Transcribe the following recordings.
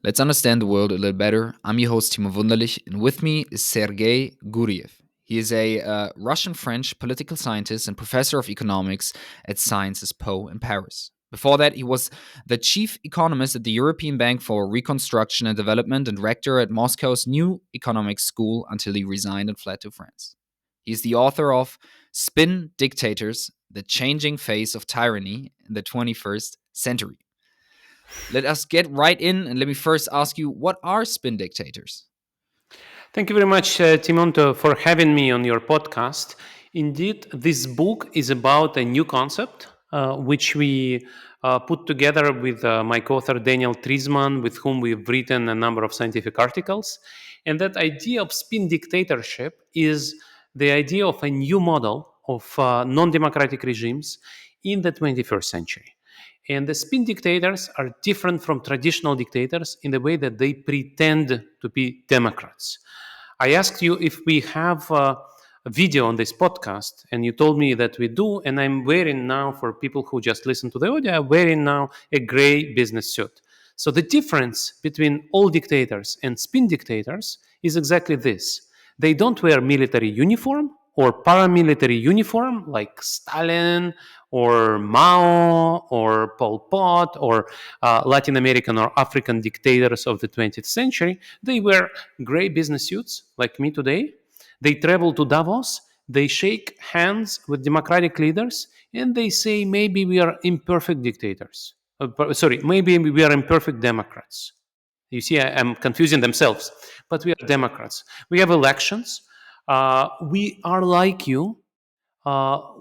Let's understand the world a little better. I'm your host, Timo Wunderlich, and with me is Sergey Guriev. He is a Russian-French political scientist and professor of economics at Sciences Po in Paris. Before that, he was the chief economist at the European Bank for Reconstruction and Development and rector at Moscow's New Economics School until he resigned and fled to France. He's the author of Spin-Dictators, The Changing Face of Tyranny in the 21st Century. Let us get right in, and let me first ask you, what are spin dictators? Thank you very much, Timonto, for having me on your podcast. Indeed, this book is about a new concept, which we put together with my co-author Daniel Trisman, with whom we've written a number of scientific articles. And that idea of spin dictatorship is the idea of a new model of non-democratic regimes in the 21st century. And the spin dictators are different from traditional dictators in the way that they pretend to be democrats. I asked you if we have a video on this podcast, and you told me that we do. And I'm wearing now, for people who just listen to the audio, I'm wearing now a gray business suit. So the difference between all dictators and spin dictators is exactly this. They don't wear military uniform or paramilitary uniform like Stalin or Mao or Pol Pot or Latin American or African dictators of the 20th century. They wear gray business suits like me today. They travel to Davos. They shake hands with democratic leaders and they say maybe we are imperfect dictators. Maybe we are imperfect Democrats. You see, I'm confusing themselves, but we are Democrats. We have elections. We are like you.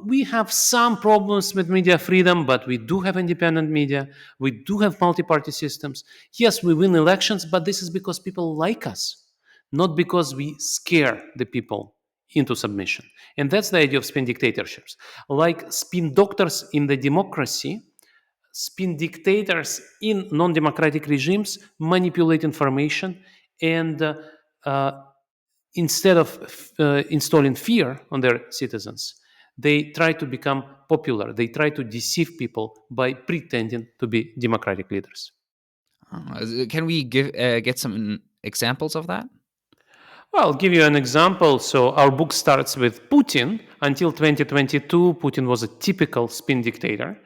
We have some problems with media freedom, but we do have independent media. We do have multi-party systems. Yes, we win elections, but this is because people like us, not because we scare the people into submission. And that's the idea of spin dictatorships. Like spin doctors in the democracy, spin dictators in non-democratic regimes manipulate information and uh, instead of installing fear on their citizens, they try to become popular. They try to deceive people by pretending to be democratic leaders. Can we get some examples of that? Well, I'll give you an example. So, our book starts with Putin. Until 2022, Putin was a typical spin dictator,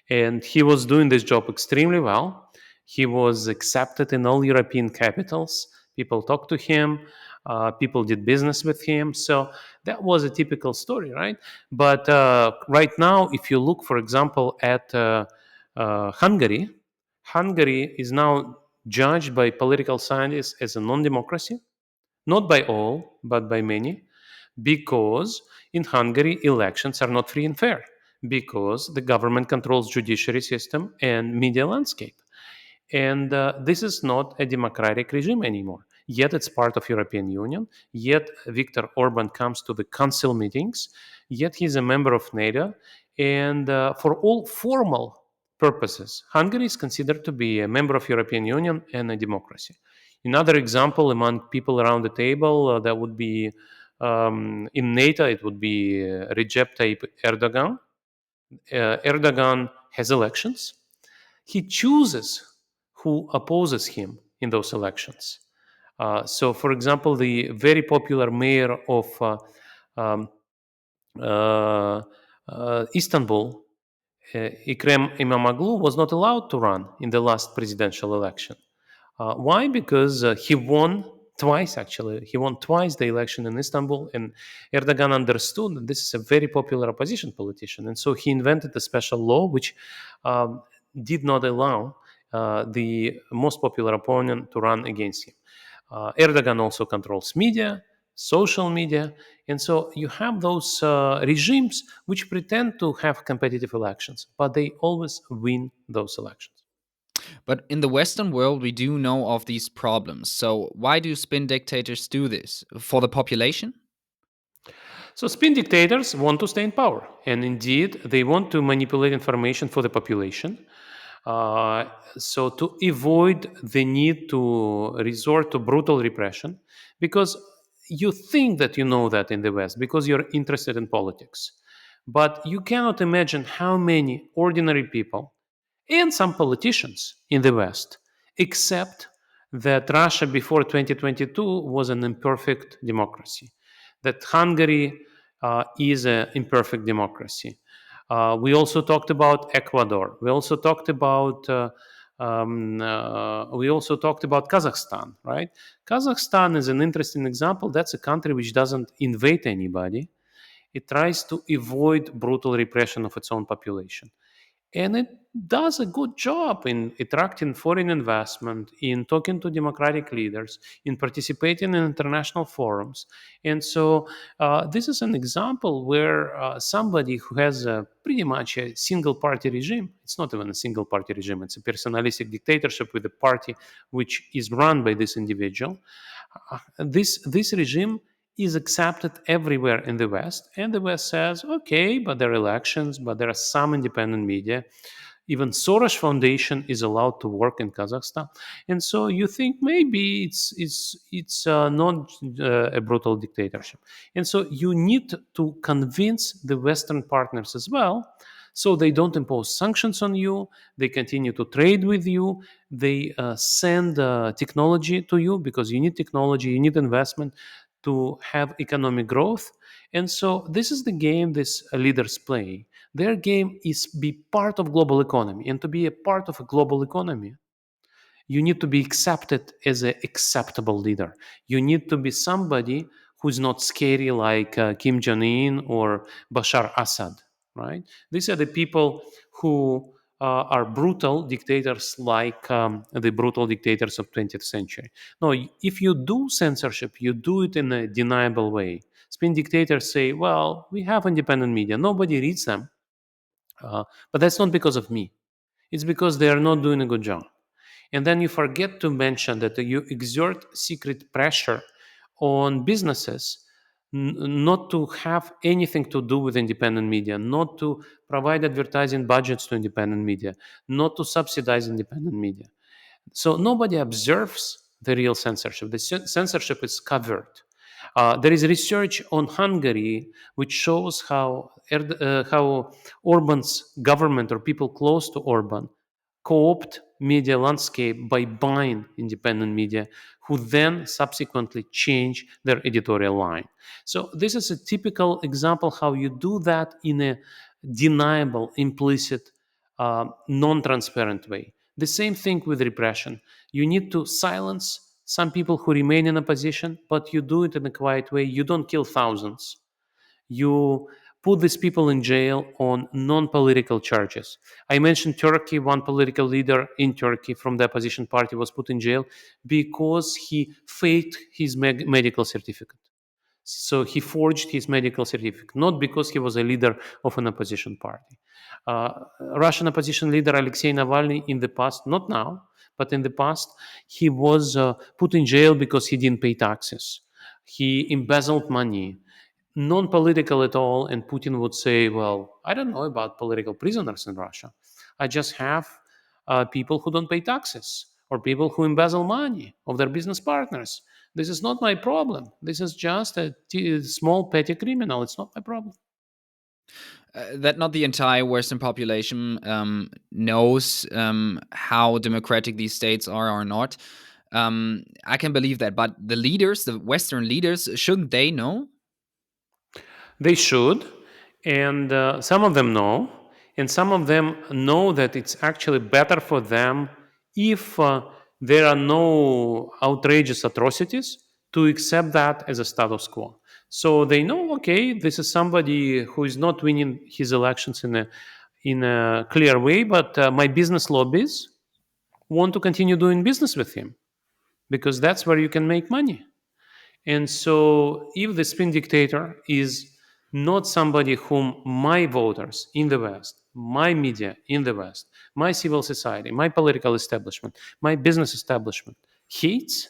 and he was doing this job extremely well. He was accepted in all European capitals. People talked to him, people did business with him. So, that was a typical story, right? But right now, if you look, for example, at Hungary, Hungary is now judged by political scientists as a non democracy, not by all, but by many, because in Hungary elections are not free and fair, because the government controls judiciary system and media landscape. And this is not a democratic regime anymore. Yet it's part of European Union. Yet Viktor Orban comes to the council meetings. Yet he's a member of NATO. And for all formal purposes, Hungary is considered to be a member of European Union and a democracy. Another example among people around the table that would be in NATO, it would be Recep Tayyip Erdogan. Erdogan has elections. He chooses who opposes him in those elections. So, for example, the very popular mayor of um, uh, Istanbul, Ekrem Imamoglu, was not allowed to run in the last presidential election. Why? Because he won twice, actually. He won twice the election in Istanbul, and Erdogan understood that this is a very popular opposition politician. And so he invented a special law which um, did not allow the most popular opponent to run against him. Erdogan also controls media, social media, and so you have those regimes which pretend to have competitive elections, but they always win those elections. But in the Western world, we do know of these problems. So why do spin dictators do this? For the population? So, spin dictators want to stay in power, and indeed, they want to manipulate information for the population. Uh, so, to avoid the need to resort to brutal repression, because you think that you know that in the West, because you're interested in politics. But you cannot imagine how many ordinary people and some politicians in the West accept that Russia before 2022 was an imperfect democracy, that Hungary is an imperfect democracy. We also talked about Ecuador. We also talked about Kazakhstan, right? Kazakhstan is an interesting example. That's a country which doesn't invade anybody. It tries to avoid brutal repression of its own population. And it does a good job in attracting foreign investment, in talking to democratic leaders, in participating in international forums. And so, this is an example where somebody who has pretty much a single party regime, it's not even a single party regime, it's a personalistic dictatorship with a party which is run by this individual. This regime is accepted everywhere in the West, and the West says, okay, but there are elections, but there are some independent media. Even Soros Foundation is allowed to work in Kazakhstan, and so you think maybe it's not a brutal dictatorship, and so you need to convince the Western partners as well, so they don't impose sanctions on you. They continue to trade with you. They send technology to you because you need technology, you need investment to have economic growth. And so this is the game these leaders play. Their game is be part of global economy, and to be a part of a global economy, you need to be accepted as an acceptable leader. You need to be somebody who's not scary like Kim Jong Un or Bashar Assad, right? These are the people who are brutal dictators like the brutal dictators of 20th century. No, if you do censorship, you do it in a deniable way. Spin dictators say, well, we have independent media. Nobody reads them. But that's not because of me. It's because they are not doing a good job. And then you forget to mention that you exert secret pressure on businesses not to have anything to do with independent media, not to provide advertising budgets to independent media, not to subsidize independent media. So nobody observes the real censorship. The censorship is covered. There is research on Hungary which shows how Orban's government or people close to Orban co-opt media landscape by buying independent media, who then subsequently change their editorial line. So this is a typical example how you do that in a deniable, implicit, non-transparent way. The same thing with repression. You need to silence some people who remain in opposition, but you do it in a quiet way. You don't kill thousands. You put these people in jail on non-political charges. I mentioned Turkey. One political leader in Turkey from the opposition party was put in jail because he faked his medical certificate. So he forged his medical certificate, not because he was a leader of an opposition party. Russian opposition leader Alexei Navalny in the past, not now, but in the past, he was put in jail because he didn't pay taxes. He embezzled money, non-political at all, and Putin would say, well, I don't know about political prisoners in Russia. I just have people who don't pay taxes or people who embezzle money of their business partners. This is not my problem. This is just a small petty criminal. It's not my problem. That not the entire Western population knows how democratic these states are or not. I can believe that, but the leaders, the Western leaders, shouldn't they know? They should, and some of them know, and some of them know that it's actually better for them if there are no outrageous atrocities to accept that as a status quo. So they know, okay, this is somebody who is not winning his elections in a clear way, but my business lobbies want to continue doing business with him because that's where you can make money. And so, if the spin dictator is not somebody whom my voters in the West, my media in the West, my civil society, my political establishment, my business establishment hates,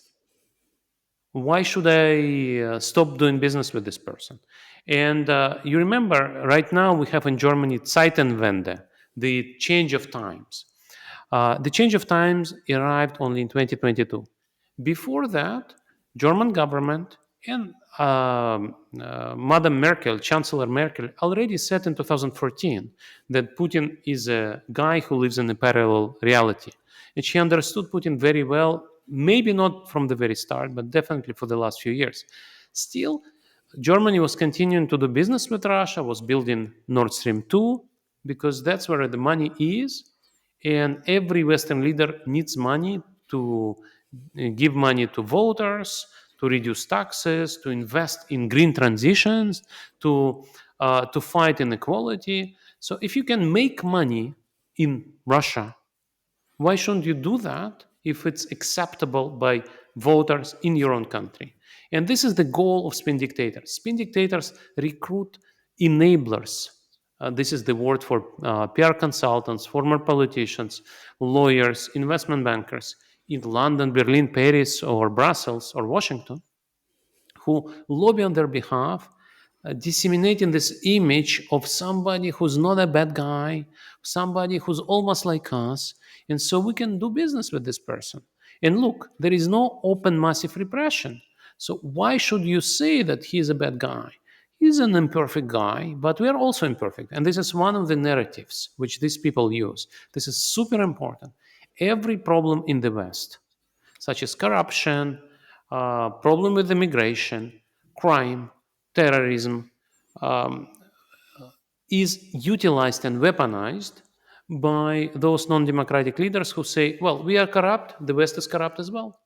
why should I stop doing business with this person? And you remember, right now we have in Germany Zeitenwende, the change of times. The change of times arrived only in 2022. Before that, German government and Madam Merkel, Chancellor Merkel, already said in 2014 that Putin is a guy who lives in a parallel reality. And she understood Putin very well maybe not from the very start, but definitely for the last few years. Still, Germany was continuing to do business with Russia, was building Nord Stream 2, because that's where the money is. And every Western leader needs money to give money to voters, to reduce taxes, to invest in green transitions, to fight inequality. So if you can make money in Russia, why shouldn't you do that if it's acceptable by voters in your own country? And this is the goal of spin dictators. Spin dictators recruit enablers. This is the word for PR consultants, former politicians, lawyers, investment bankers in London, Berlin, Paris, or Brussels, or Washington, who lobby on their behalf, disseminating this image of somebody who's not a bad guy, somebody who's almost like us, and so we can do business with this person. And look, there is no open massive repression. So why should you say that he's a bad guy? He's an imperfect guy, but we are also imperfect. And this is one of the narratives which these people use. This is super important. Every problem in the West, such as corruption, problem with immigration, crime, terrorism, um, is utilized and weaponized by those non democratic leaders who say, well, we are corrupt, the West is corrupt as well.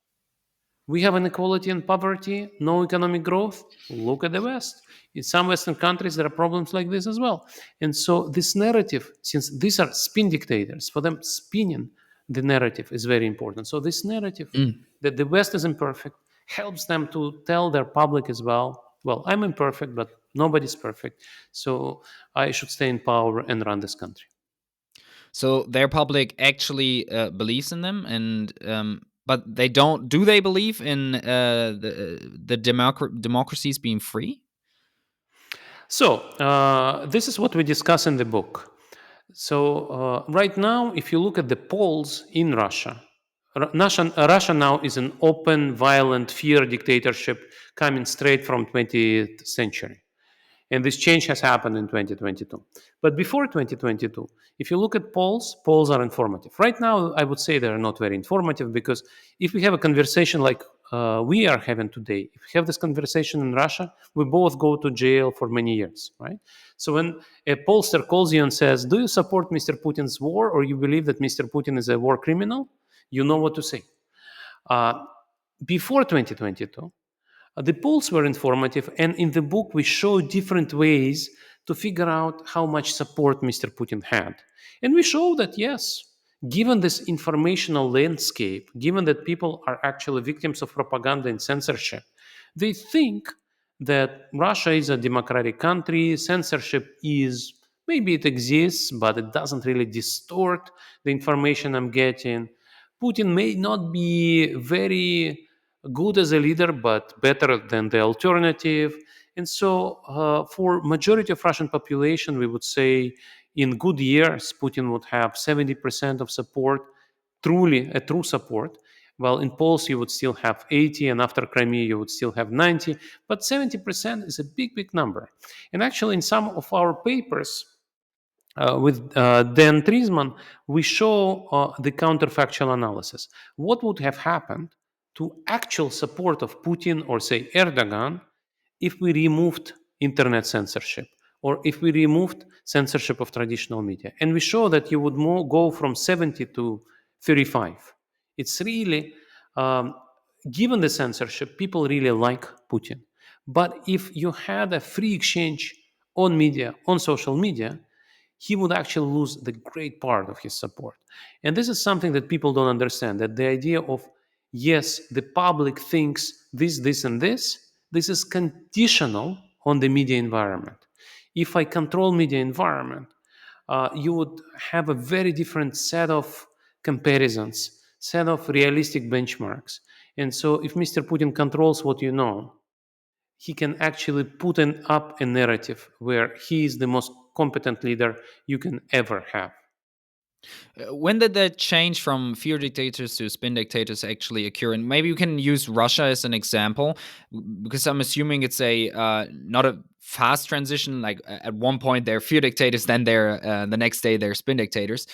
We have inequality and poverty, no economic growth. Look at the West. In some Western countries, there are problems like this as well. And so, this narrative, since these are spin dictators, for them, spinning the narrative is very important. So, this narrative Mm. that the West is imperfect helps them to tell their public as well, I'm imperfect, but nobody's perfect. So, I should stay in power and run this country. So their public actually believes in them, and but they don't. Do they believe in the democracies being free? So, this is what we discuss in the book. So, right now, if you look at the polls in Russia, Russia now is an open, violent, fear dictatorship coming straight from 20th century. And this change has happened in 2022. But before 2022, if you look at polls, polls are informative. Right now, I would say they're not very informative, because if we have a conversation like we are having today, if we have this conversation in Russia, we both go to jail for many years, right? So when a pollster calls you and says, do you support Mr. Putin's war, or you believe that Mr. Putin is a war criminal? You know what to say. Uh, Before 2022, the polls were informative, and in the book, we show different ways to figure out how much support Mr. Putin had. And we show that, yes, given this informational landscape, given that people are actually victims of propaganda and censorship, they think that Russia is a democratic country, censorship is maybe it exists, but it doesn't really distort the information I'm getting. Putin may not be very good as a leader, but better than the alternative. And so, for majority of Russian population, we would say in good years, Putin would have 70% of support, truly a true support. While in polls, you would still have 80, and after Crimea, you would still have 90. But 70% is a big, big number. And actually, in some of our papers, with Dan Trisman, we show the counterfactual analysis. What would have happened to actual support of Putin or, say, Erdogan if we removed internet censorship, or if we removed censorship of traditional media? And we show that you would go from 70 to 35. It's really, um, given the censorship, people really like Putin. But if you had a free exchange on media, on social media, he would actually lose the great part of his support. And this is something that people don't understand, that the idea of, yes, the public thinks this, and this is conditional on the media environment. If I control media environment, you would have a very different set of comparisons, set of realistic benchmarks. And so if Mr. Putin controls what you know, he can actually put up a narrative where he is the most competent leader you can ever have. When did that change from fear dictators to spin dictators actually occur? And maybe you can use Russia as an example, because I'm assuming it's a not a fast transition. Like at one point they're fear dictators, then they're the next day they're spin dictators.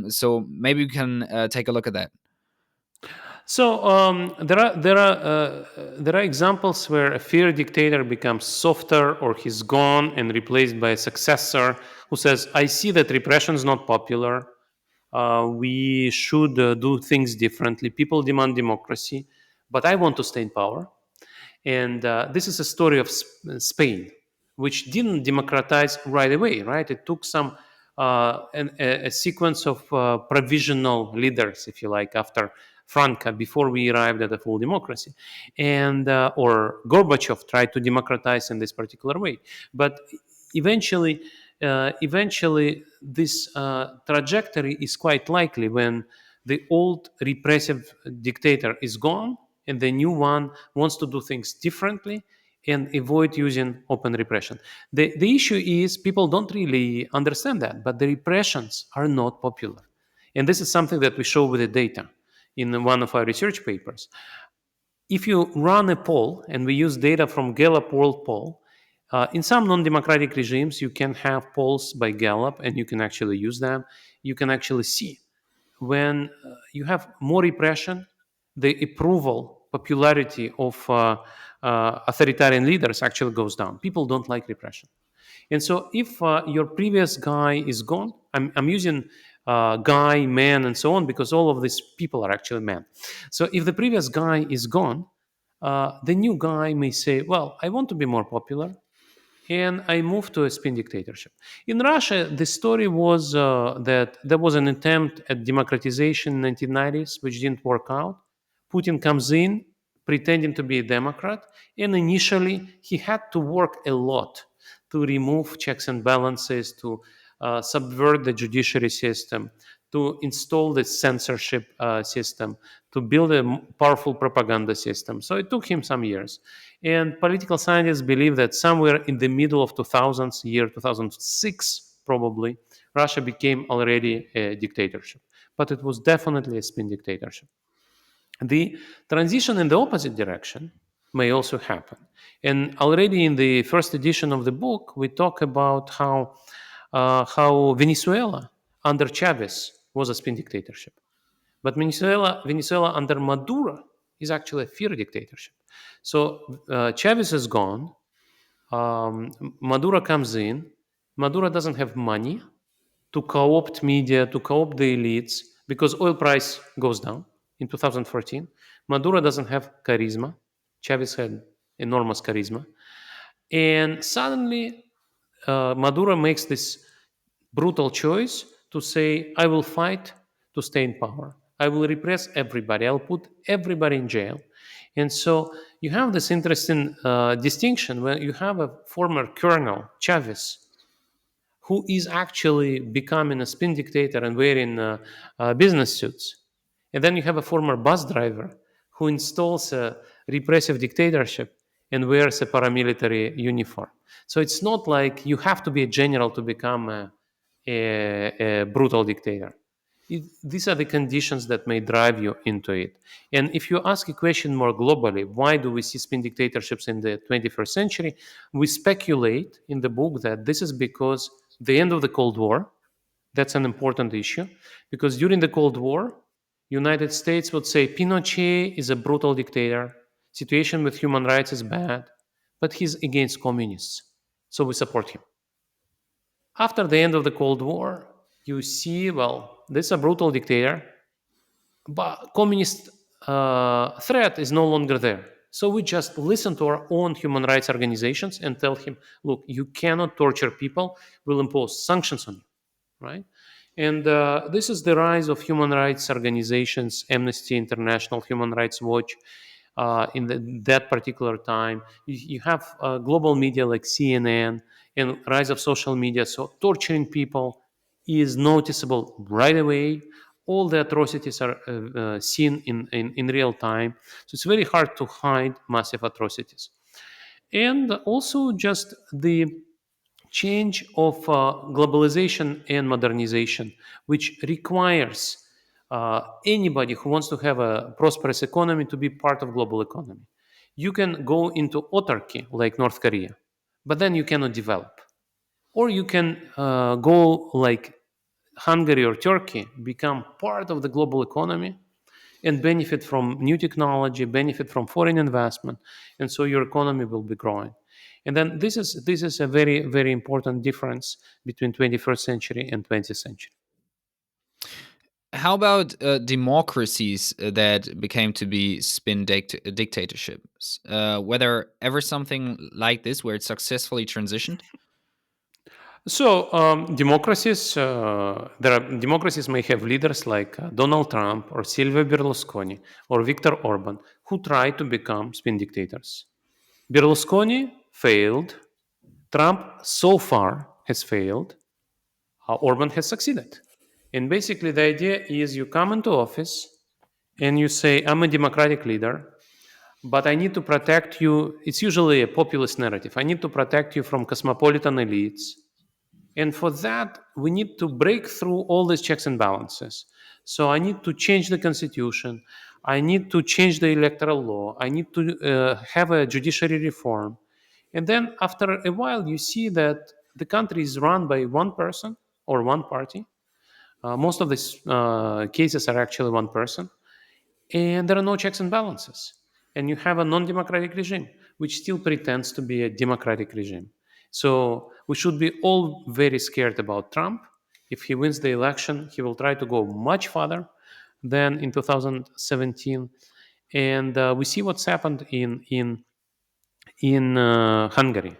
So maybe we can take a look at that. There are examples where a fear dictator becomes softer or he's gone and replaced by a successor who says, "I see that repression is not popular. We should do things differently. People demand democracy, but I want to stay in power." And this is a story of Spain, which didn't democratize right away, right? It took a sequence of provisional leaders, if you like, after Franca, before we arrived at a full democracy. And, or Gorbachev tried to democratize in this particular way. But eventually, this trajectory is quite likely when the old repressive dictator is gone and the new one wants to do things differently and avoid using open repression. The issue is people don't really understand that, but the repressions are not popular. And this is something that we show with the data in one of our research papers. If you run a poll, and we use data from Gallup World Poll, in some non-democratic regimes, you can have polls by Gallup, and you can actually use them. You can actually see when you have more repression, the approval, popularity of authoritarian leaders actually goes down. People don't like repression. And so, if your previous guy is gone, I'm using guy, man, and so on because all of these people are actually men. So, if the previous guy is gone, the new guy may say, "Well, I want to be more popular and I moved to a spin dictatorship." In Russia, the story was that there was an attempt at democratization in the 1990s, which didn't work out. Putin comes in pretending to be a Democrat, and initially he had to work a lot to remove checks and balances, to subvert the judiciary system, to install the censorship system, to build a powerful propaganda system. So it took him some years. And political scientists believe that somewhere in the middle of 2000s, year 2006 probably, Russia became already a dictatorship. But it was definitely a spin dictatorship. The transition in the opposite direction may also happen. And already in the first edition of the book, we talk about how Venezuela under Chavez was a spin dictatorship. But Venezuela under Maduro is actually a fear dictatorship. So Chavez is gone. Maduro comes in. Maduro doesn't have money to co-opt media, to co-opt the elites, because oil price goes down in 2014. Maduro doesn't have charisma. Chavez had enormous charisma. And suddenly, Maduro makes this brutal choice to say, "I will fight to stay in power. I will repress everybody. I'll put everybody in jail." And so you have this interesting distinction when you have a former colonel, Chavez, who is actually becoming a spin dictator and wearing business suits. And then you have a former bus driver who installs a repressive dictatorship and wears a paramilitary uniform. So it's not like you have to be a general to become a brutal dictator. These are the conditions that may drive you into it. And if you ask a question more globally, why do we see spin dictatorships in the 21st century? We speculate in the book that this is because the end of the Cold War, that's an important issue, because during the Cold War, United States would say Pinochet is a brutal dictator, situation with human rights is bad, but he's against communists, so we support him. After the end of the Cold War, you see, well, this is a brutal dictator, but communist threat is no longer there. So we just listen to our own human rights organizations and tell him, look, you cannot torture people, we'll impose sanctions on you, right? And this is the rise of human rights organizations, Amnesty International, Human Rights Watch, that particular time. You have global media like CNN and rise of social media. So torturing people is noticeable right away. All the atrocities are seen in real time. So it's very hard to hide massive atrocities. And also just the change of globalization and modernization, which requires anybody who wants to have a prosperous economy to be part of global economy. You can go into autarky like North Korea, but then you cannot develop. Or you can go like Hungary or Turkey, become part of the global economy, and benefit from new technology, benefit from foreign investment, and so your economy will be growing. And then this is a very very important difference between 21st century and 20th century. How about democracies that became to be dictatorships? Whether ever something like this where it successfully transitioned? So democracies may have leaders like Donald Trump or Silvio Berlusconi or Viktor Orban who try to become spin dictators. Berlusconi failed. Trump so far has failed. Orban has succeeded. And basically, the idea is you come into office and you say, I'm a democratic leader, but I need to protect you. It's usually a populist narrative. I need to protect you from cosmopolitan elites. And for that, we need to break through all these checks and balances. So I need to change the constitution. I need to change the electoral law. I need to have a judiciary reform. And then after a while, you see that the country is run by one person or one party. Most of these cases are actually one person, and there are no checks and balances. And you have a non democratic regime, which still pretends to be a democratic regime. So we should be all very scared about Trump. If he wins the election, he will try to go much farther than in 2017. And we see what's happened in Hungary.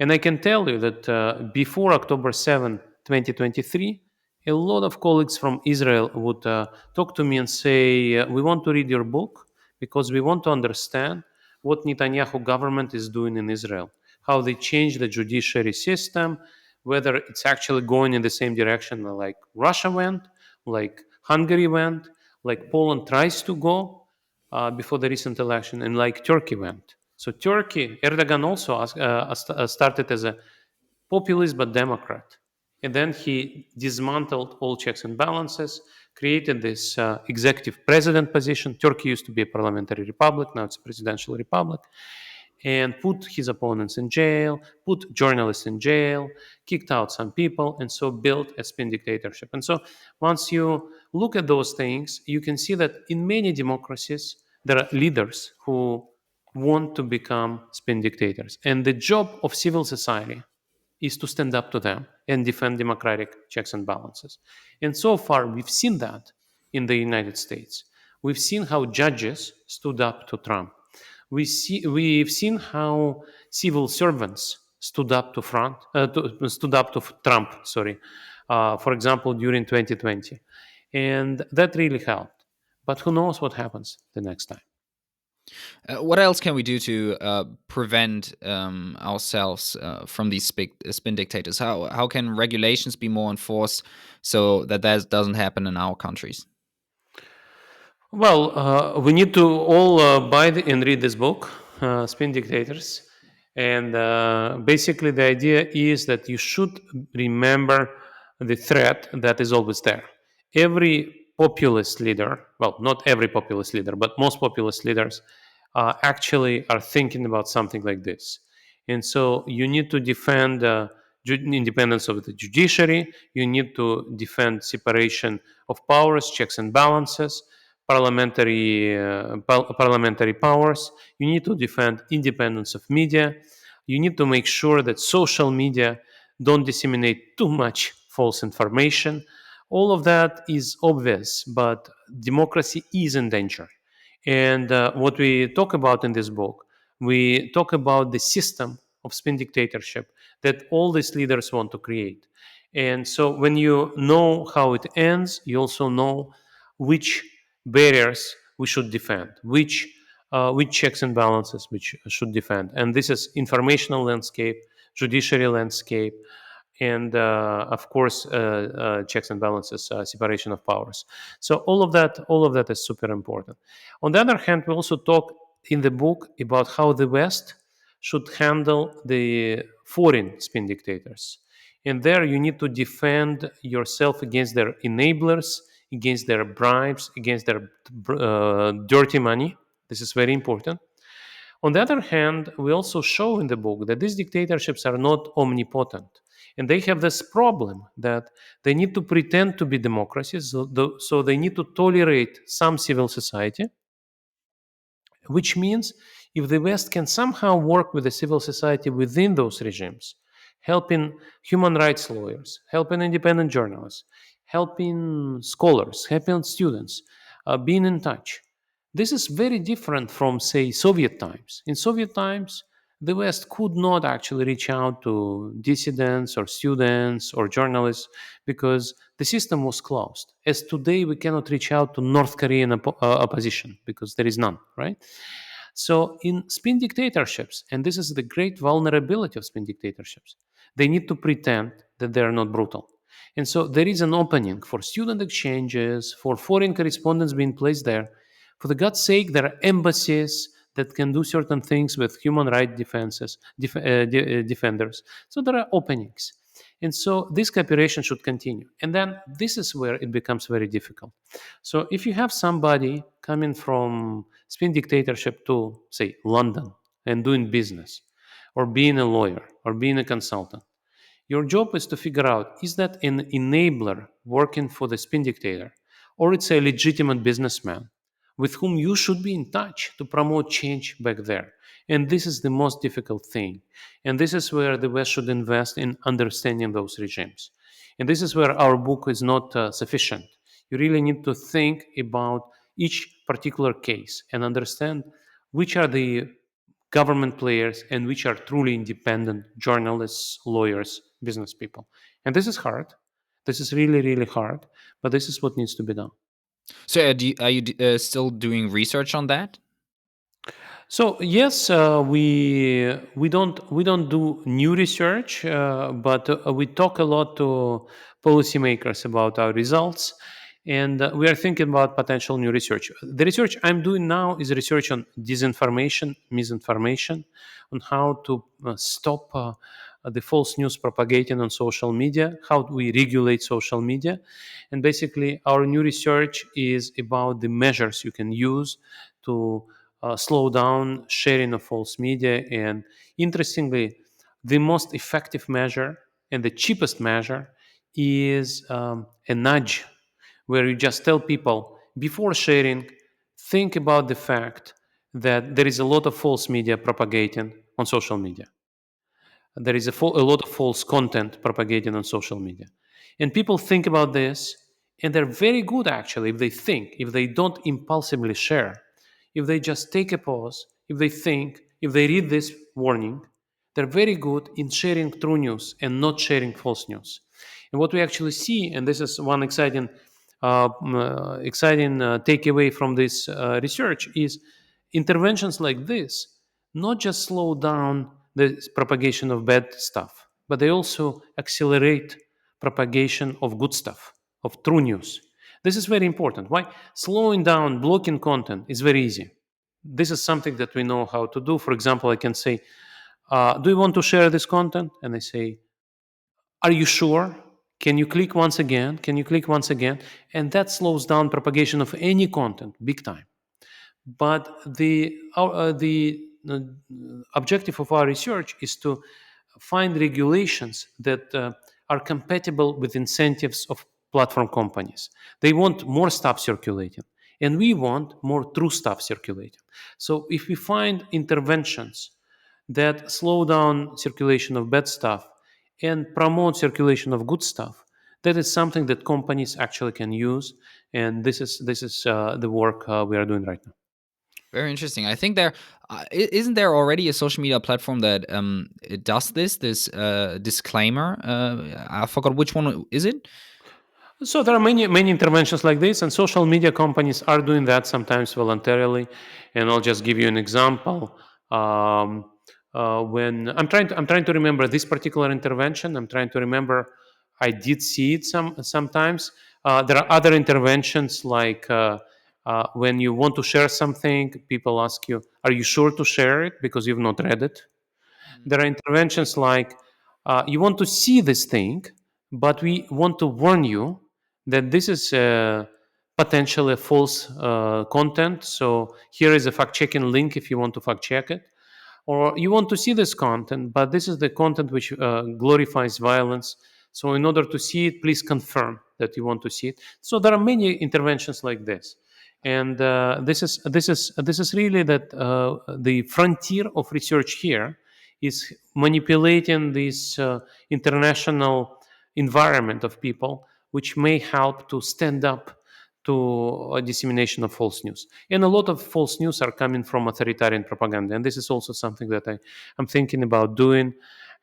And I can tell you that before October 7, 2023, a lot of colleagues from Israel would talk to me and say, we want to read your book because we want to understand what Netanyahu government is doing in Israel, how they change the judiciary system, whether it's actually going in the same direction like Russia went, like Hungary went, like Poland tries to go before the recent election, and like Turkey went. So Turkey, Erdogan also started as a populist but Democrat. And then he dismantled all checks and balances, created this executive president position. Turkey used to be a parliamentary republic, now it's a presidential republic, and put his opponents in jail, put journalists in jail, kicked out some people, and so built a spin dictatorship. And so once you look at those things, you can see that in many democracies, there are leaders who want to become spin dictators. And the job of civil society is to stand up to them and defend democratic checks and balances. And so far, we've seen that in the United States. We've seen how judges stood up to Trump. We've seen how civil servants stood up to Trump. Sorry, for example, during 2020, and that really helped. But who knows what happens the next time? What else can we do to prevent ourselves from these spin dictators? How can regulations be more enforced so that doesn't happen in our countries? Well, we need to all buy and read this book, Spin Dictators. And basically, the idea is that you should remember the threat that is always there. Every populist leader, well, not every populist leader, but most populist leaders actually are thinking about something like this. And so you need to defend independence of the judiciary, you need to defend separation of powers, checks and balances, parliamentary powers. You need to defend independence of media. You need to make sure that social media don't disseminate too much false information. All of that is obvious, but democracy is in danger. And what we talk about in this book, we talk about the system of spin dictatorship that all these leaders want to create. And so when you know how it ends, you also know which barriers we should defend, which checks and balances which should defend. And this is informational landscape, judiciary landscape, and of course checks and balances, separation of powers. So all of that is super important. On the other hand, we also talk in the book about how the West should handle the foreign spin dictators. And there you need to defend yourself against their enablers, against their bribes, against their dirty money. This is very important. On the other hand, we also show in the book that these dictatorships are not omnipotent. And they have this problem that they need to pretend to be democracies, so they need to tolerate some civil society, which means if the West can somehow work with the civil society within those regimes, helping human rights lawyers, helping independent journalists, helping scholars, helping students, being in touch. This is very different from, say, Soviet times. In Soviet times, the West could not actually reach out to dissidents or students or journalists because the system was closed. As today, we cannot reach out to North Korean opposition because there is none, right? So, in spin dictatorships, and this is the great vulnerability of spin dictatorships, they need to pretend that they are not brutal. And so, there is an opening for student exchanges, for foreign correspondents being placed there. For the God's sake, there are embassies that can do certain things with human rights defenders. So, there are openings. And so, this cooperation should continue. And then, this is where it becomes very difficult. So if you have somebody coming from spin dictatorship to, say, London and doing business, or being a lawyer, or being a consultant, your job is to figure out, is that an enabler working for the spin dictator, or it's a legitimate businessman with whom you should be in touch to promote change back there. And this is the most difficult thing. And this is where the West should invest in understanding those regimes. And this is where our book is not sufficient. You really need to think about each particular case and understand which are the government players and which are truly independent journalists, lawyers, business people. And this is hard. This is really, really hard, but this is what needs to be done. So, are you still doing research on that? So yes, we don't do new research, but we talk a lot to policymakers about our results, and we are thinking about potential new research. The research I'm doing now is research on disinformation, misinformation, on how to stop the false news propagating on social media, how do we regulate social media, and basically our new research is about the measures you can use to slow down sharing of false media. And interestingly, the most effective measure and the cheapest measure is a nudge, where you just tell people before sharing, think about the fact that there is a lot of false media propagating on social media. There is a lot of false content propagating on social media. And people think about this, and they're very good actually if they think, if they don't impulsively share, if they just take a pause, if they think, if they read this warning, they're very good in sharing true news and not sharing false news. And what we actually see, and this is one exciting takeaway from this research, is interventions like this not just slow down the propagation of bad stuff, but they also accelerate propagation of good stuff, of true news. This is very important. Why? Slowing down, blocking content is very easy. This is something that we know how to do. For example, I can say, do you want to share this content? And I say, are you sure? Can you click once again? Can you click once again? And that slows down propagation of any content big time. But the objective of our research is to find regulations that are compatible with incentives of platform companies. They want more stuff circulating, and we want more true stuff circulating. So if we find interventions that slow down circulation of bad stuff and promote circulation of good stuff, that is something that companies actually can use. And this is the work we are doing right now. Very interesting. I think there isn't there already a social media platform that it does this disclaimer. I forgot which one is it. So there are many interventions like this, and social media companies are doing that sometimes voluntarily. And I'll just give you an example. Um, when I'm trying to remember this particular intervention. I'm trying to remember. I did see it sometimes. There are other interventions like when you want to share something, people ask you, "Are you sure to share it?" Because you've not read it. There are interventions like you want to see this thing, but we want to warn you that this is potentially false content. So here is a fact checking link if you want to fact check it. or you want to see this content, but this is the content which glorifies violence. So in order to see it, please confirm that you want to see it. So there are many interventions like this, and this is really that the frontier of research here is manipulating this international environment of people, which may help to stand up to a dissemination of false news. And a lot of false news are coming from authoritarian propaganda. And this is also something that I'm thinking about doing,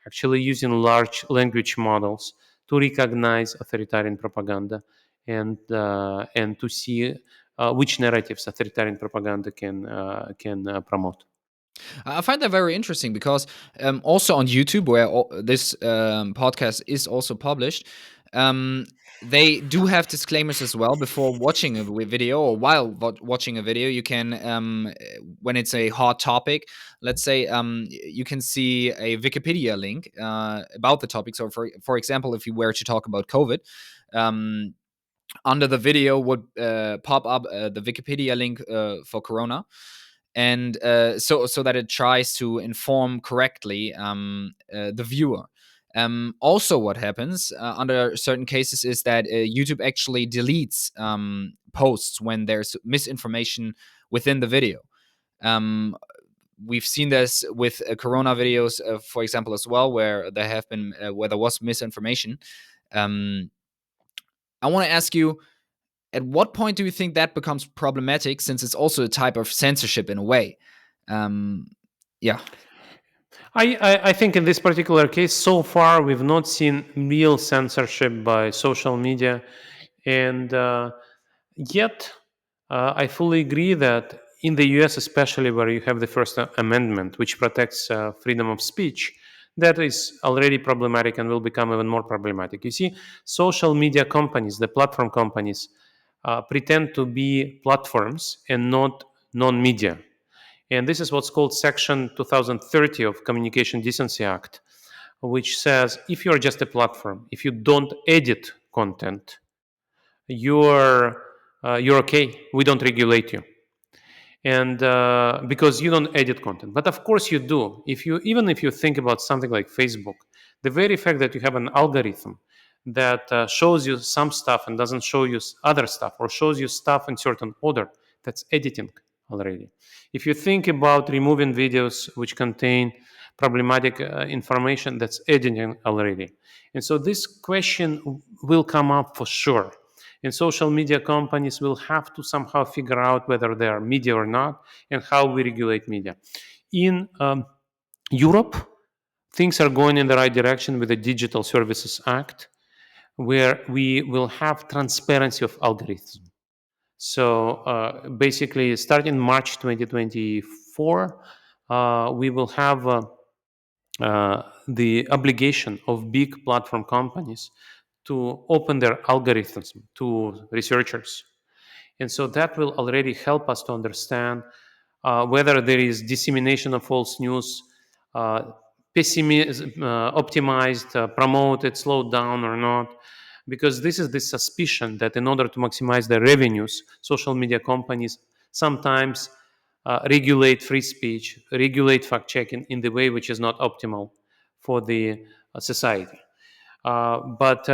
actually using large language models to recognize authoritarian propaganda and to see which narratives authoritarian propaganda can promote. I find that very interesting because also on YouTube, where this podcast is also published, um, they do have disclaimers as well before watching a video or while watching a video. You can, when it's a hot topic, let's say, you can see a Wikipedia link about the topic. So, for example, if you were to talk about COVID, um, under the video would pop up the Wikipedia link for Corona, and so that it tries to inform correctly the viewer. Also, what happens under certain cases is that YouTube actually deletes posts when there's misinformation within the video. Um, we've seen this with Corona videos, for example, as well, where there was misinformation. Um, I want to ask you, at what point do you think that becomes problematic, since it's also a type of censorship in a way? Um, yeah. I think in this particular case, so far, we've not seen real censorship by social media. And yet, I fully agree that in the US, especially where you have the First Amendment, which protects freedom of speech, that is already problematic and will become even more problematic. You see, social media companies, the platform companies, pretend to be platforms and not non media. And this is what's called Section 2030 of Communication Decency Act, which says if you're just a platform, if you don't edit content, you're okay. We don't regulate you, and because you don't edit content. But of course you do. If you think about something like Facebook, the very fact that you have an algorithm that shows you some stuff and doesn't show you other stuff, or shows you stuff in certain order, that's editing already. If you think about removing videos which contain problematic information, that's editing already. And so this question will come up for sure, and social media companies will have to somehow figure out whether they are media or not, and how we regulate media. In Europe, things are going in the right direction with the Digital Services Act, where we will have transparency of algorithms. So basically, starting March 2024, we will have the obligation of big platform companies to open their algorithms to researchers. And so that will already help us to understand whether there is dissemination of false news, uh, optimized, promoted, slowed down or not. Because this is the suspicion that in order to maximize their revenues, social media companies sometimes regulate free speech, regulate fact checking in the way which is not optimal for the society. But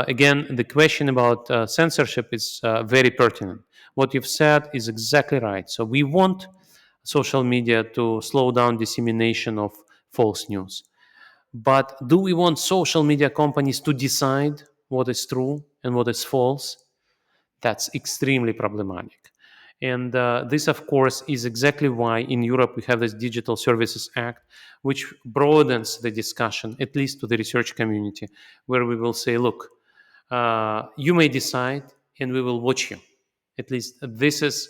again, the question about censorship is very pertinent. What you've said is exactly right. So we want social media to slow down dissemination of false news. But do we want social media companies to decide what is true and what is false? That's extremely problematic. And this, of course, is exactly why in Europe we have this Digital Services Act, which broadens the discussion, at least to the research community, where we will say, look, you may decide and we will watch you. At least this is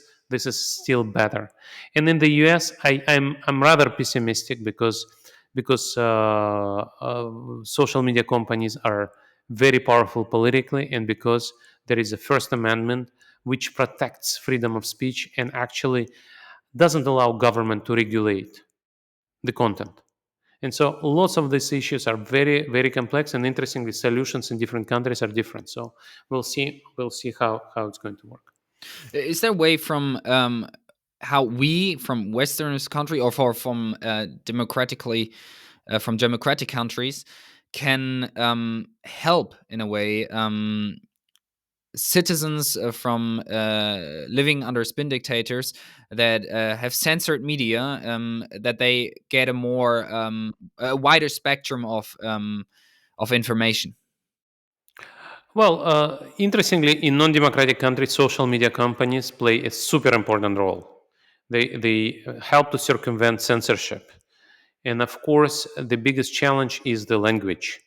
still better. And in the US, I'm rather pessimistic because social media companies are very powerful politically, and because there is a First Amendment which protects freedom of speech and actually doesn't allow government to regulate the content. And so lots of these issues are very, very complex, and interestingly, solutions in different countries are different. So we'll see how it's going to work. Is there a way from how we from Westernist country or from democratically from democratic countries can help in a way citizens from living under spin dictators that have censored media, that they get a wider spectrum of information. Well, interestingly, in non-democratic countries, social media companies play a super important role. They help to circumvent censorship, and of course, the biggest challenge is the language.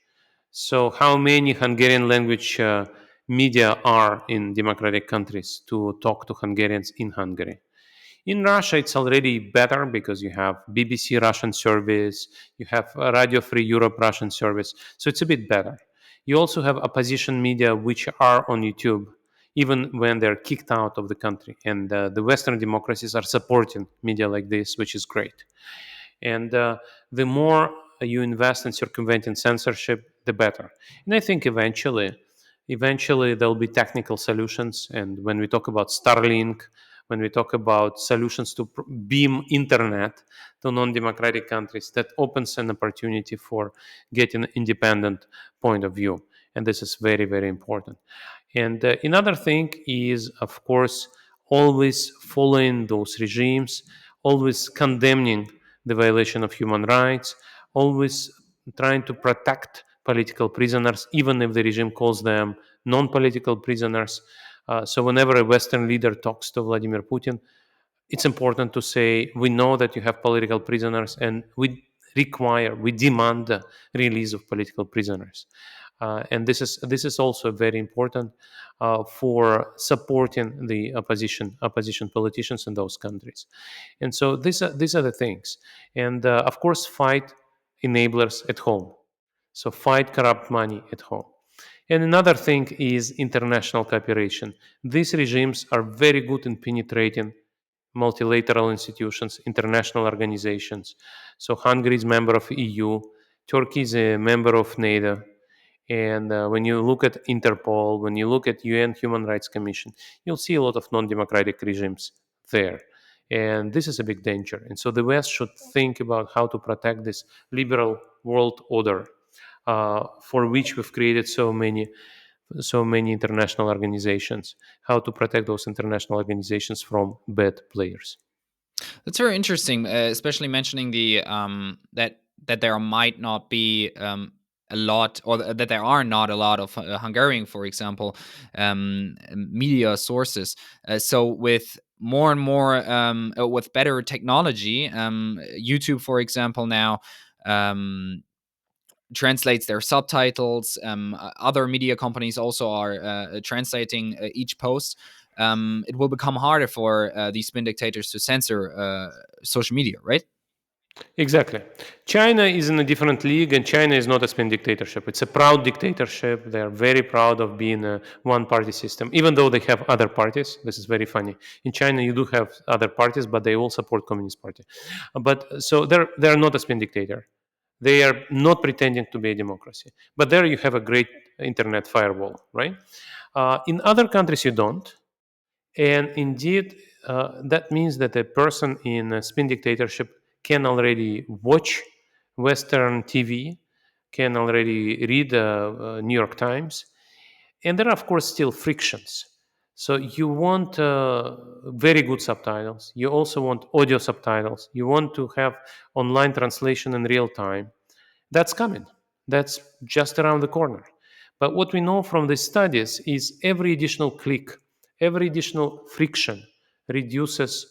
So, how many Hungarian language media are in democratic countries to talk to Hungarians in Hungary? In Russia, it's already better because you have BBC Russian service, you have Radio Free Europe Russian service, so it's a bit better. You also have opposition media which are on YouTube, even when they're kicked out of the country. And the Western democracies are supporting media like this, which is great. And the more you invest in circumventing censorship, the better. And I think eventually there'll be technical solutions. And when we talk about Starlink, when we talk about solutions to beam internet to non-democratic countries, that opens an opportunity for getting an independent point of view. And this is very, very important. And another thing is, of course, always following those regimes, always condemning the violation of human rights, always trying to protect political prisoners, even if the regime calls them non political prisoners. So, whenever a Western leader talks to Vladimir Putin, it's important to say we know that you have political prisoners and we demand the release of political prisoners. And this is also very important for supporting the opposition politicians in those countries. And so these are the things. And of course, fight enablers at home. So fight corrupt money at home. And another thing is international cooperation. These regimes are very good in penetrating multilateral institutions, international organizations. So Hungary is a member of EU, Turkey is a member of NATO, and when you look at Interpol, when you look at UN Human Rights Commission, you'll see a lot of non-democratic regimes there. And this is a big danger. And so the West should think about how to protect this liberal world order for which we've created so many international organizations, how to protect those international organizations from bad players. That's very interesting, especially mentioning that there might not be a lot, or that there are not a lot of Hungarian, for example, media sources. So with more and more with better technology, YouTube, for example, now translates their subtitles. Other media companies also are translating each post. It will become harder for these spin dictators to censor social media, right? Exactly. China is in a different league, and China is not a spin dictatorship. It's a proud dictatorship. They are very proud of being a one party system, even though they have other parties. This is very funny. In China, you do have other parties, but they all support Communist Party. But so they're not a spin dictator. They are not pretending to be a democracy. But there you have a great internet firewall, right? In other countries, you don't. And indeed, that means that a person in a spin dictatorship can already watch Western TV, can already read New York Times, and there are, of course, still frictions. So you want very good subtitles. You also want audio subtitles. You want to have online translation in real time. That's coming. That's just around the corner. But what we know from the studies is every additional click, every additional friction reduces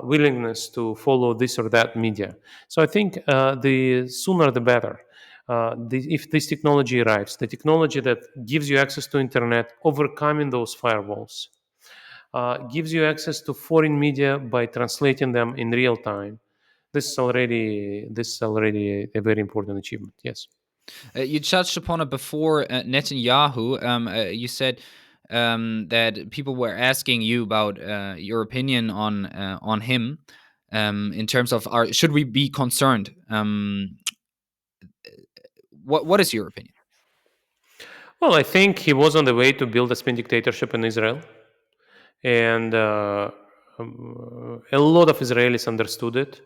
willingness to follow this or that media. So I think the sooner the better. If this technology arrives, the technology that gives you access to internet, overcoming those firewalls, gives you access to foreign media by translating them in real time. This is already a very important achievement. Yes. You touched upon it before, Netanyahu. You said that people were asking you about your opinion on him, in terms of should we be concerned? What is your opinion? Well, I think he was on the way to build a spin dictatorship in Israel, and a lot of Israelis understood it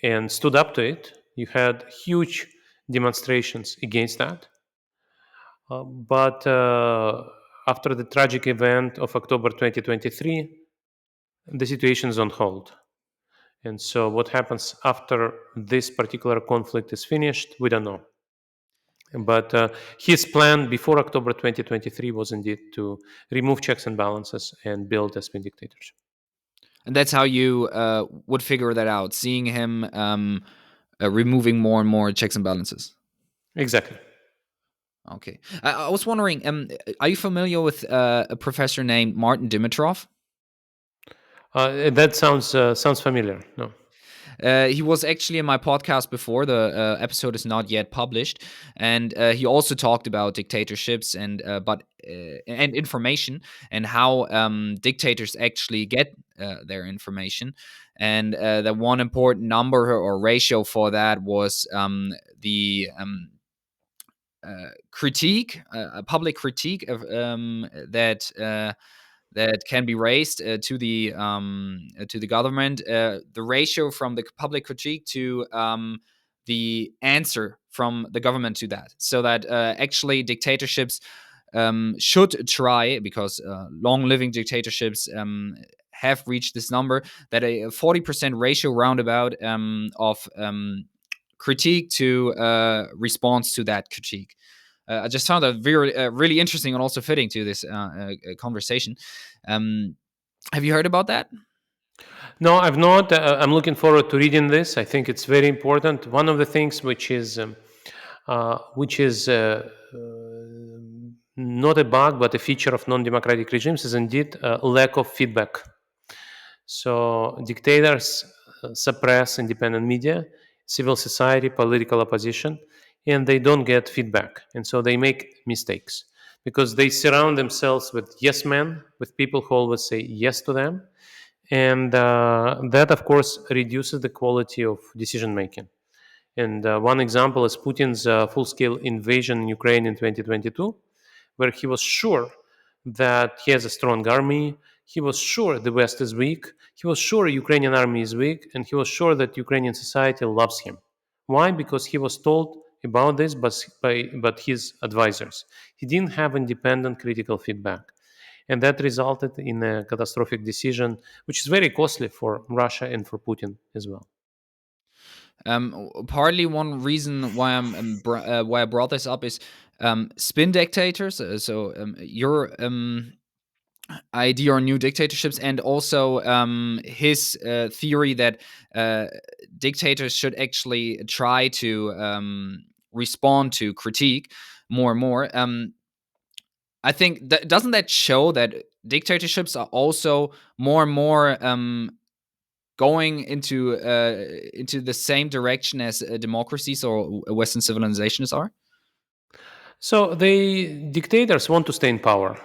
and stood up to it. You had huge demonstrations against that. But after the tragic event of October 2023, the situation is on hold. And so, what happens after this particular conflict is finished, we don't know. But his plan before October 2023 was indeed to remove checks and balances and build a spin dictatorship. And that's how you would figure that out, seeing him removing more and more checks and balances. Exactly. Okay. I was wondering, are you familiar with a professor named Martin Dimitrov? That sounds familiar. No. He was actually in my podcast before. The episode is not yet published, and he also talked about dictatorships and information, and how dictators actually get their information. And the one important number or ratio for that was the critique, a public critique of that can be raised to the government. The ratio from the public critique to the answer from the government to that, so that actually dictatorships should try, because long living dictatorships have reached this number, that a 40% ratio roundabout of critique to response to that critique. I just found that very really interesting and also fitting to this conversation. Um, have you heard about that? No, I've not. I'm looking forward to reading this. I think it's very important. One of the things which is not a bug but a feature of non-democratic regimes is indeed lack of feedback. So dictators suppress independent media, civil society, political opposition, and they don't get feedback. And so they make mistakes because they surround themselves with yes men, with people who always say yes to them. And that, of course, reduces the quality of decision making. And one example is Putin's full scale invasion in Ukraine in 2022, where he was sure that he has a strong army. He was sure the West is weak. He was sure Ukrainian army is weak, and he was sure that Ukrainian society loves him. Why? Because he was told about this but his advisors. He didn't have independent critical feedback. And that resulted in a catastrophic decision, which is very costly for Russia and for Putin as well. Partly one reason why why I brought this up is spin dictators. Your idea on new dictatorships, and also his theory that dictators should actually try to respond to critique more and more. I think that doesn't that show that dictatorships are also more and more going into the same direction as democracies or Western civilizations are? So the dictators want to stay in power,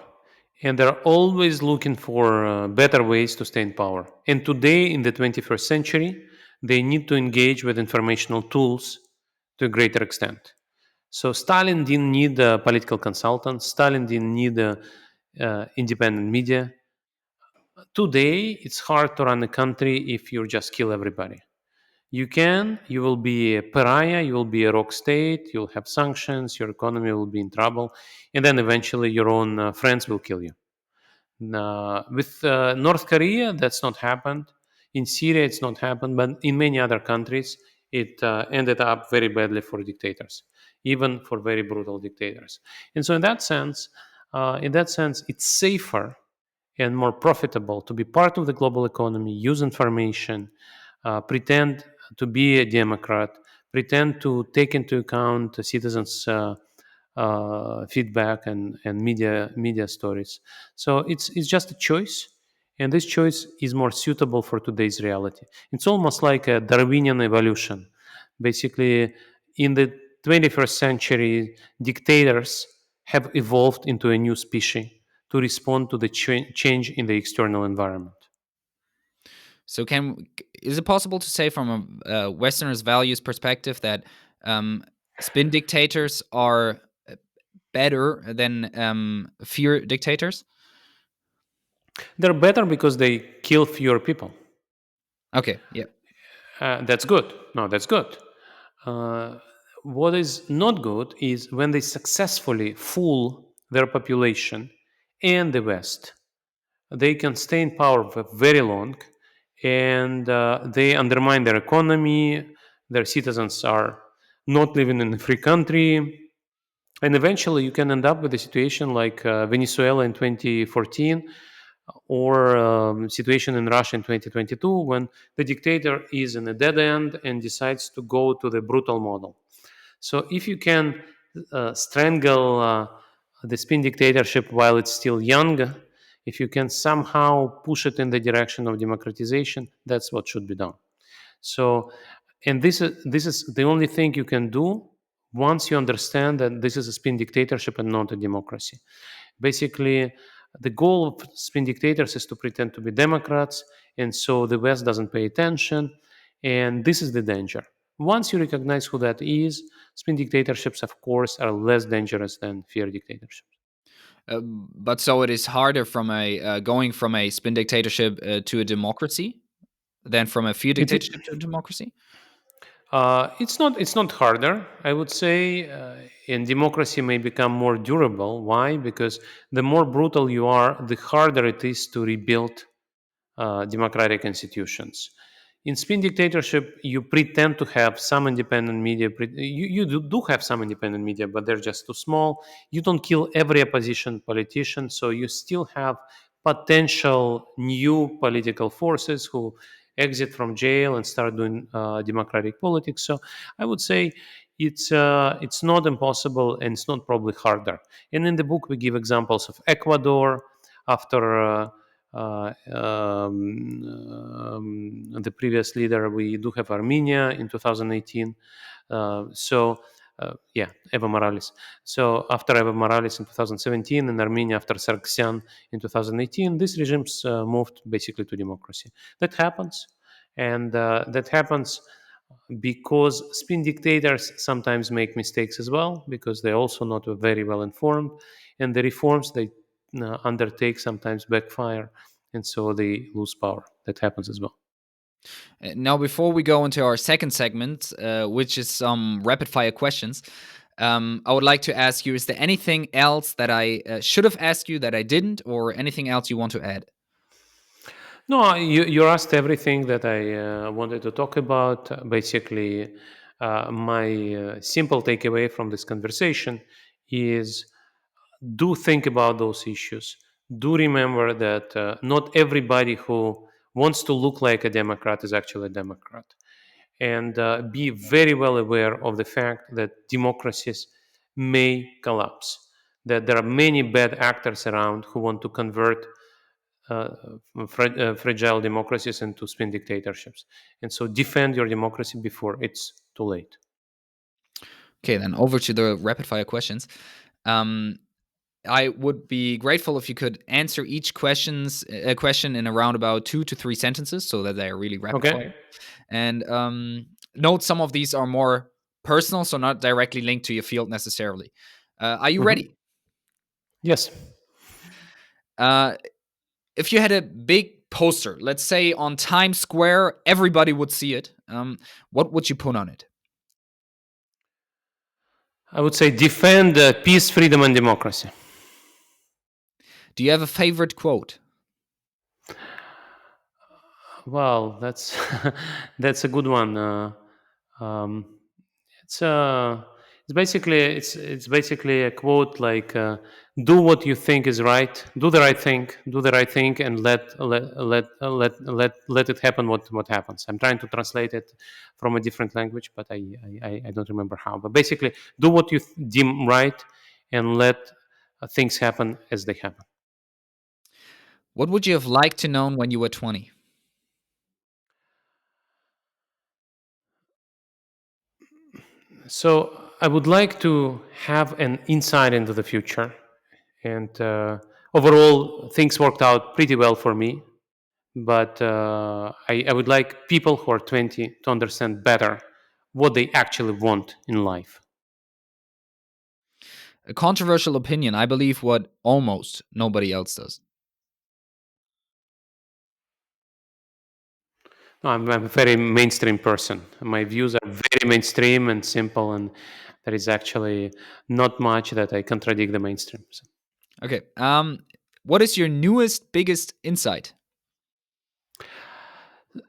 and they're always looking for better ways to stay in power. And today, in the 21st century, they need to engage with informational tools to a greater extent. So Stalin didn't need political consultants. Stalin didn't need independent media. Today, it's hard to run a country if you just kill everybody. You will be a pariah, you will be a rock state, you'll have sanctions, your economy will be in trouble, and then eventually your own friends will kill you. With North Korea, that's not happened. In Syria, it's not happened, but in many other countries, it ended up very badly for dictators, even for very brutal dictators. And so, in that sense, it's safer and more profitable to be part of the global economy, use information, pretend to be a Democrat, pretend to take into account the citizens' feedback and media stories. So it's just a choice, and this choice is more suitable for today's reality. It's almost like a Darwinian evolution. Basically, in the 21st century, dictators have evolved into a new species to respond to the change in the external environment. So, is it possible to say from a Westerner's values perspective that spin dictators are better than fear dictators? They're better because they kill fewer people. Okay, yeah. That's good. No, that's good. Uh, what is not good is when they successfully fool their population and the West. They can stay in power for very long, and they undermine their economy. Their citizens are not living in a free country, and eventually you can end up with a situation like Venezuela in 2014, or situation in Russia in 2022, when the dictator is in a dead end and decides to go to the brutal model. So if you can strangle the spin dictatorship while it's still young, if you can somehow push it in the direction of democratization, that's what should be done. So, and this is the only thing you can do once you understand that this is a spin dictatorship and not a democracy. Basically, the goal of spin dictators is to pretend to be Democrats, and so the West doesn't pay attention, and this is the danger. Once you recognize who that is, spin dictatorships, of course, are less dangerous than fear dictatorships. But so it is harder from a going from a spin dictatorship to a democracy than from a fear It, dictatorship to a democracy. it's not harder. I would say, and democracy may become more durable. Why? Because the more brutal you are, the harder it is to rebuild democratic institutions. In spin dictatorship, you pretend to have some independent media. You do have some independent media, but they're just too small. You don't kill every opposition politician, so you still have potential new political forces who exit from jail and start doing democratic politics. So I would say it's not impossible, and it's not probably harder. And in the book, we give examples of Ecuador after. The previous leader, we do have Armenia in 2018. Yeah, Evo Morales. So after Evo Morales in 2017 and Armenia after Sargsyan in 2018, these regimes moved basically to democracy. That happens, and that happens because spin dictators sometimes make mistakes as well, because they're also not very well informed, and the reforms they undertake sometimes backfire, and so they lose power. That happens as well. Now, before we go into our second segment, which is some rapid fire questions, I would like to ask you: is there anything else that I should have asked you that I didn't, or anything else you want to add? No, you asked everything that I wanted to talk about. Basically, my simple takeaway from this conversation is, do think about those issues. Do remember that not everybody who wants to look like a Democrat is actually a Democrat. And be very well aware of the fact that democracies may collapse, that there are many bad actors around who want to convert uh, fragile democracies into spin dictatorships. And so defend your democracy before it's too late. Okay, then over to the rapid fire questions. Um, I would be grateful if you could answer each question in around about 2 to 3 sentences, so that they are really rapid Okay. fire. And note some of these are more personal, so not directly linked to your field necessarily. Are you Mhm. ready? Yes. Uh, if you had a big poster, let's say on Times Square, everybody would see it. What would you put on it? I would say defend peace, freedom, and democracy. Do you have a favorite quote? Well, that's that's a good one. Um, it's it's basically it's basically a quote like, "Do what you think is right. Do the right thing, and let it happen. What happens." I'm trying to translate it from a different language, but I don't remember how. But basically, do what you deem right, and let things happen as they happen. What would you have liked to know when you were 20? So I would like to have an insight into the future, and overall, things worked out pretty well for me. But I would like people who are 20 to understand better what they actually want in life. A controversial opinion. I believe what almost nobody else does. I'm a very mainstream person. My views are very mainstream and simple, and there is actually not much that I contradict the mainstream. So, Okay. What is your newest, biggest insight?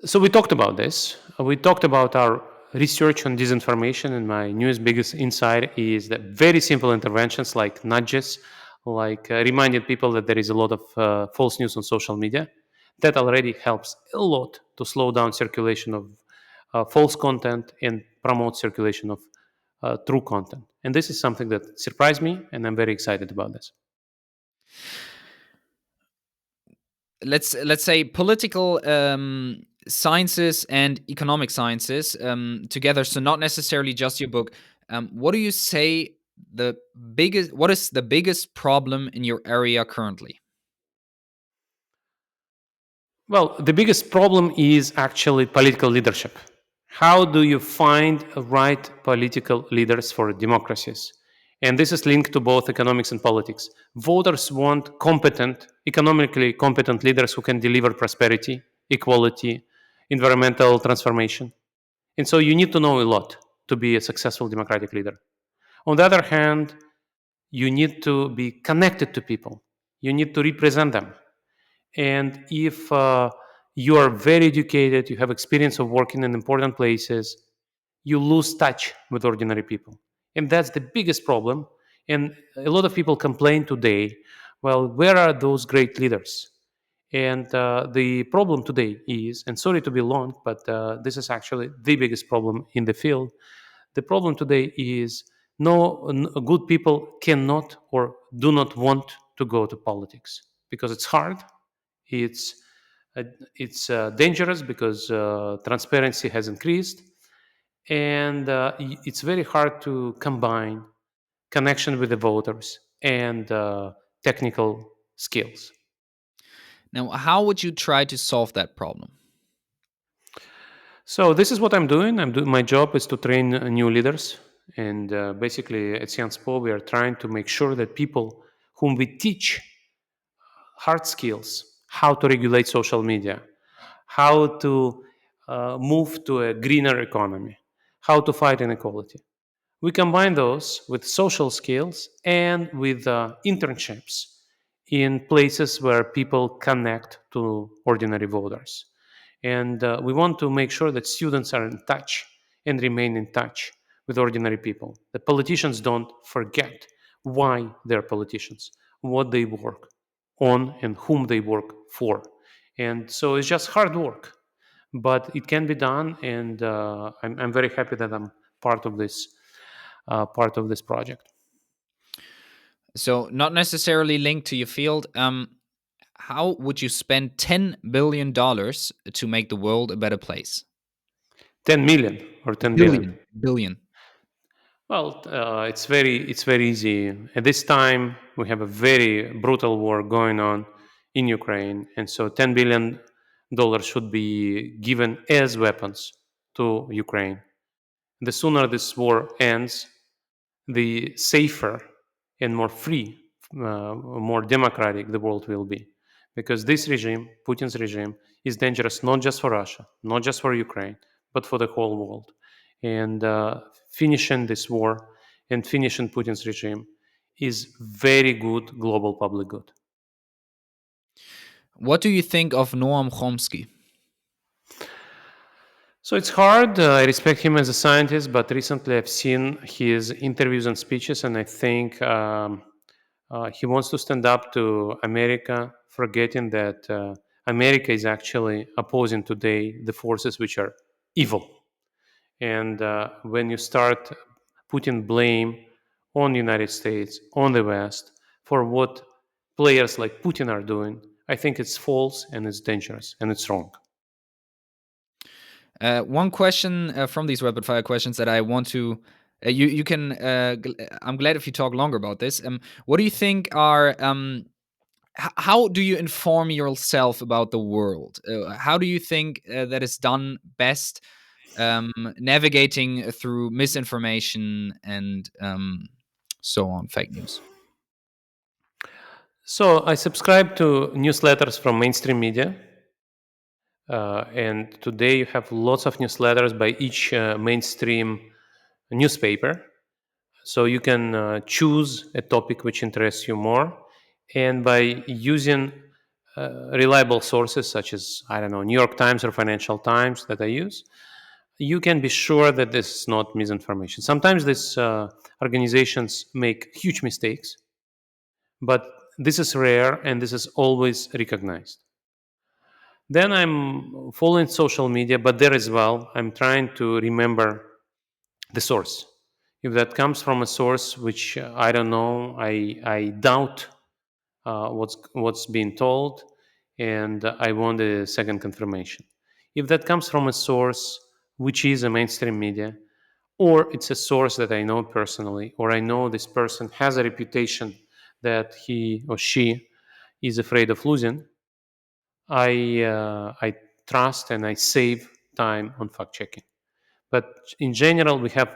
so we talked about this. We talked about our research on disinformation, and my newest biggest insight is that very simple interventions like nudges, like reminding people that there is a lot of false news on social media, that already helps a lot to slow down circulation of false content and promote circulation of true content. And this is something that surprised me, and I'm very excited about this. Let's say political sciences and economic sciences together. So not necessarily just your book. What do you say the biggest? What is the biggest problem in your area currently? Well, the biggest problem is actually political leadership. How do you find right political leaders for democracies? And this is linked to both economics and politics. Voters want competent, economically competent leaders who can deliver prosperity, equality, environmental transformation. And so you need to know a lot to be a successful democratic leader. On the other hand, you need to be connected to people, you need to represent them. And if you are very educated, you have experience of working in important places, you lose touch with ordinary people. And that's the biggest problem. And a lot of people complain today, well, where are those great leaders? And the problem today is, and sorry to be long, but this is actually the biggest problem in the field. The problem today is good people cannot or do not want to go to politics because it's hard, it's uh, it's dangerous because transparency has increased, and it's very hard to combine connection with the voters and technical skills. Now, how would you try to solve that problem? So this is what I'm doing. My job is to train new leaders, and basically at Sciences Po we are trying to make sure that people whom we teach hard skills, how to regulate social media, how to move to a greener economy, how to fight inequality. We combine those with social skills and with internships in places where people connect to ordinary voters. And we want to make sure that students are in touch and remain in touch with ordinary people. The politicians don't forget why they're politicians, what they work on, and whom they work for. And so it's just hard work, but it can be done. And I'm very happy that I'm part of this part of this project. So, not necessarily linked to your field. How would you spend $10 billion to make the world a better place? 10 million or 10 billion. Billion. Well, it's very easy. At this time, we have a very brutal war going on in Ukraine, and so $10 billion should be given as weapons to Ukraine. The sooner this war ends, the safer and more free, more democratic the world will be. Because this regime, Putin's regime, is dangerous not just for Russia, not just for Ukraine, but for the whole world. And finishing this war and finishing Putin's regime is very good global public good. What do you think of Noam Chomsky? So it's hard. I respect him as a scientist, but recently I've seen his interviews and speeches, and I think he wants to stand up to America, forgetting that America is actually opposing today the forces which are evil. And when you start putting blame on the United States, on the West, for what players like Putin are doing, I think it's false and it's dangerous and it's wrong. One question from these rapid fire questions that I want to. You can. I'm glad if you talk longer about this. What do you think are how do you inform yourself about the world? How do you think that is done best, navigating through misinformation and so on, fake news? So I subscribe to newsletters from mainstream media. And today you have lots of newsletters by each mainstream newspaper. So you can choose a topic which interests you more. And by using reliable sources such as, I don't know, New York Times or Financial Times that I use, you can be sure that this is not misinformation. Sometimes these organizations make huge mistakes, but this is rare and this is always recognized. Then I'm following social media, but there as well, I'm trying to remember the source. If that comes from a source which I don't know, I doubt what's being told, and I want a second confirmation. If that comes from a source which is a mainstream media, or it's a source that I know personally, or I know this person has a reputation that he or she is afraid of losing, I trust and I save time on fact checking. But in general, we have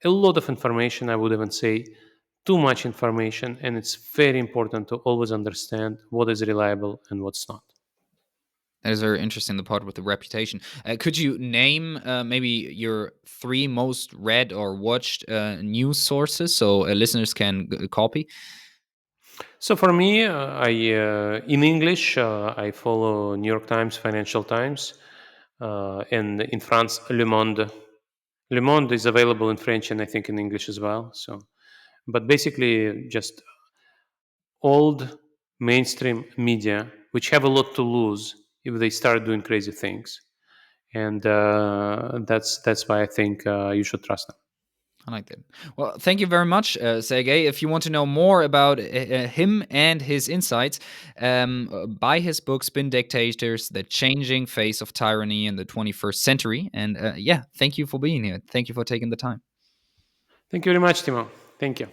a lot of information. I would even say too much information, and it's very important to always understand what is reliable and what's not. That is very interesting, the part with the reputation. Could you name maybe your three most read or watched news sources so listeners can copy? So for me, I in English I follow New York Times, Financial Times, and in France, Le Monde. Le Monde is available in French and I think in English as well. So, but basically, just old mainstream media which have a lot to lose if they start doing crazy things, and that's why I think you should trust them. I like that. Well, thank you very much, Sergey. If you want to know more about him and his insights, buy his book, Spin-Dictators, The Changing Face of Tyranny in the 21st Century. And yeah, thank you for being here. Thank you for taking the time. Thank you very much, Timo. Thank you.